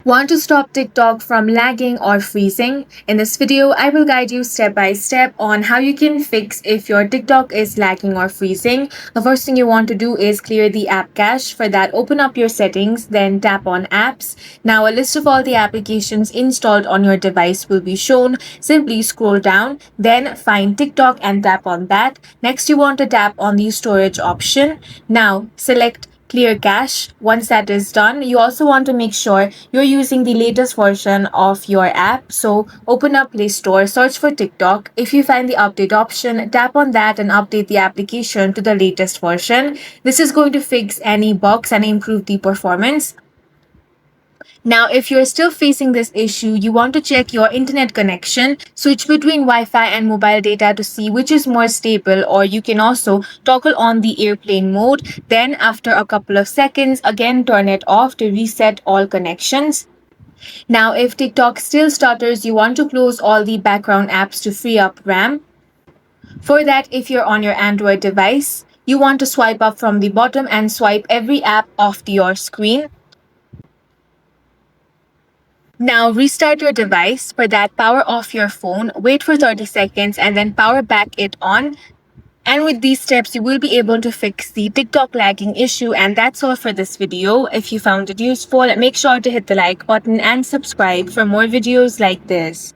Want to stop TikTok from lagging or freezing? In this video, I will guide you step by step on how you can fix if your TikTok is lagging or freezing. The first thing you want to do is clear the app cache. For that, open up your settings, then tap on apps. Now, a list of all the applications installed on your device will be shown. Simply scroll down, then find TikTok and tap on that. Next, you want to tap on the storage option. Now, select clear cache. Once that is done, you also want to make sure you're using the latest version of your app. So open up Play Store, search for TikTok. If you find the update option, tap on that and update the application to the latest version. This is going to fix any bugs and improve the performance. Now, if you're still facing this issue, you want to check your internet connection, switch between Wi-Fi and mobile data to see which is more stable, or you can also toggle on the airplane mode. Then after a couple of seconds, again turn it off to reset all connections. Now, if TikTok still stutters, you want to close all the background apps to free up RAM. For that, if you're on your Android device, you want to swipe up from the bottom and swipe every app off your screen. Now restart your device. For that, power off your phone, wait for 30 seconds, and then power back it on. And with these steps, you will be able to fix the TikTok lagging issue. And that's all for this video. If you found it useful, make sure to hit the like button and subscribe for more videos like this.